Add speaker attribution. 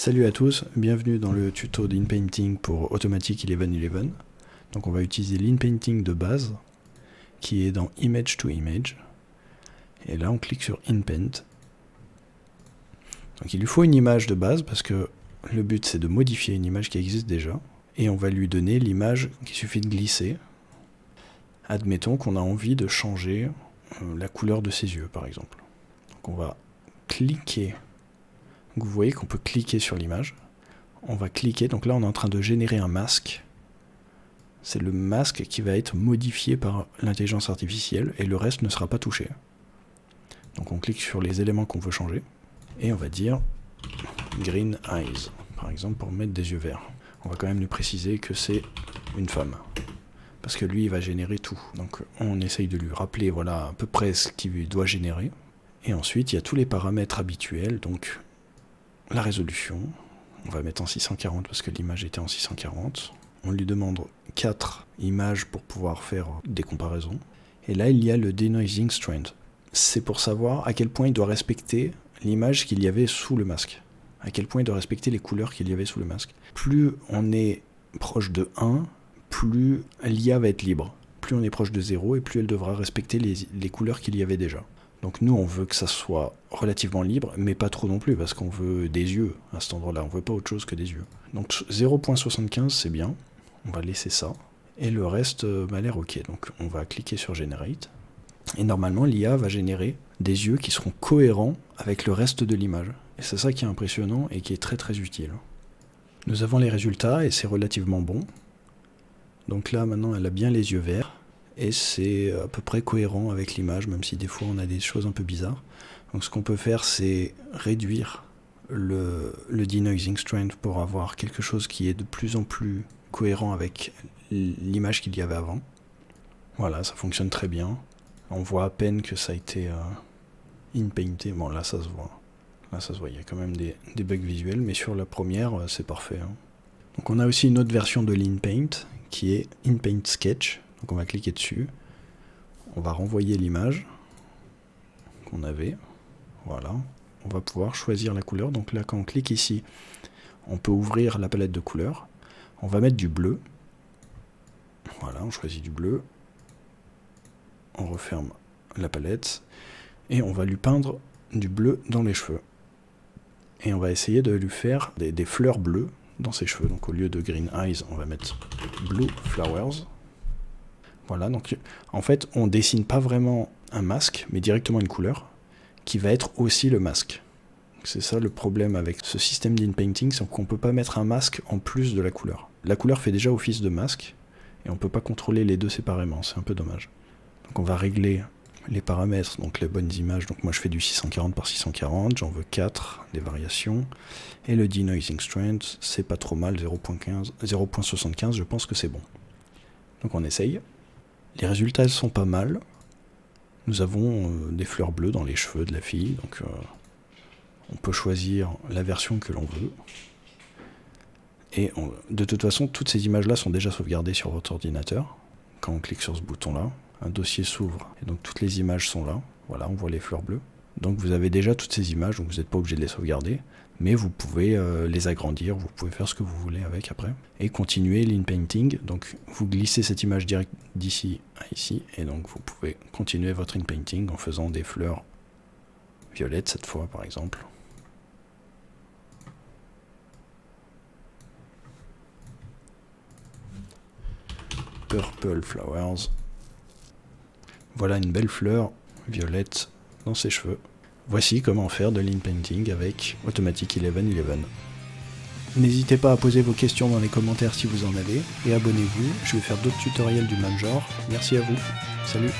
Speaker 1: Salut à tous, bienvenue dans le tuto d'InPainting pour Automatic 1111. Donc on va utiliser l'InPainting de base qui est dans Image to Image. Et là on clique sur InPaint. Donc il lui faut une image de base parce que le but c'est de modifier une image qui existe déjà. Et on va lui donner l'image qu'il suffit de glisser. Admettons qu'on a envie de changer la couleur de ses yeux par exemple. Donc on va cliquer. Donc vous voyez qu'on peut cliquer sur l'image. On va cliquer, donc là on est en train de générer un masque. C'est le masque qui va être modifié par l'intelligence artificielle et le reste ne sera pas touché. Donc on clique sur les éléments qu'on veut changer et on va dire Green Eyes, par exemple pour mettre des yeux verts. On va quand même lui préciser que c'est une femme. Parce que lui il va générer tout. Donc on essaye de lui rappeler voilà à peu près ce qu'il doit générer. Et ensuite il y a tous les paramètres habituels, donc la résolution, on va mettre en 640 parce que l'image était en 640. On lui demande 4 images pour pouvoir faire des comparaisons. Et là, il y a le Denoising Strength. C'est pour savoir à quel point il doit respecter l'image qu'il y avait sous le masque. À quel point il doit respecter les couleurs qu'il y avait sous le masque. Plus on est proche de 1, plus l'IA va être libre. Plus on est proche de 0 et plus elle devra respecter les couleurs qu'il y avait déjà. Donc nous, on veut que ça soit relativement libre, mais pas trop non plus, parce qu'on veut des yeux à cet endroit-là. On veut pas autre chose que des yeux. Donc 0.75, c'est bien. On va laisser ça. Et le reste m'a l'air OK. Donc on va cliquer sur Generate. Et normalement, l'IA va générer des yeux qui seront cohérents avec le reste de l'image. Et c'est ça qui est impressionnant et qui est très très utile. Nous avons les résultats et c'est relativement bon. Donc là, maintenant, elle a bien les yeux verts. Et c'est à peu près cohérent avec l'image, même si des fois on a des choses un peu bizarres. Donc ce qu'on peut faire, c'est réduire le Denoising Strength pour avoir quelque chose qui est de plus en plus cohérent avec l'image qu'il y avait avant. Voilà, ça fonctionne très bien. On voit à peine que ça a été inpainté. Bon, là ça se voit. Là ça se voit, il y a quand même des bugs visuels, mais sur la première, c'est parfait. Donc on a aussi une autre version de l'InPaint, qui est InPaint Sketch. Donc on va cliquer dessus, on va renvoyer l'image qu'on avait, voilà, on va pouvoir choisir la couleur. Donc là quand on clique ici, on peut ouvrir la palette de couleurs, on va mettre du bleu, voilà, on choisit du bleu, on referme la palette, et on va lui peindre du bleu dans les cheveux. Et on va essayer de lui faire des fleurs bleues dans ses cheveux. Donc au lieu de Green Eyes, on va mettre Blue Flowers. Voilà, donc en fait, on dessine pas vraiment un masque, mais directement une couleur, qui va être aussi le masque. C'est ça le problème avec ce système d'InPainting, c'est qu'on peut pas mettre un masque en plus de la couleur. La couleur fait déjà office de masque, et on peut pas contrôler les deux séparément, c'est un peu dommage. Donc on va régler les paramètres, donc les bonnes images, donc moi je fais du 640 par 640, j'en veux 4, des variations, et le Denoising Strength, c'est pas trop mal, 0.75, je pense que c'est bon. Donc on essaye. Les résultats sont pas mal. Nous avons des fleurs bleues dans les cheveux de la fille, donc on peut choisir la version que l'on veut. Et de toute façon, toutes ces images-là sont déjà sauvegardées sur votre ordinateur. Quand on clique sur ce bouton-là, un dossier s'ouvre, et donc toutes les images sont là. Voilà, on voit les fleurs bleues. Donc vous avez déjà toutes ces images, donc vous n'êtes pas obligé de les sauvegarder, mais vous pouvez les agrandir, vous pouvez faire ce que vous voulez avec après. Et continuer l'InPainting, donc vous glissez cette image direct d'ici à ici, et donc vous pouvez continuer votre InPainting en faisant des fleurs violettes cette fois par exemple. Purple Flowers. Voilà une belle fleur violette dans ses cheveux. Voici comment faire de l'InPainting avec Automatic 1111. N'hésitez pas à poser vos questions dans les commentaires si vous en avez, et abonnez-vous, je vais faire d'autres tutoriels du même genre. Merci à vous, salut.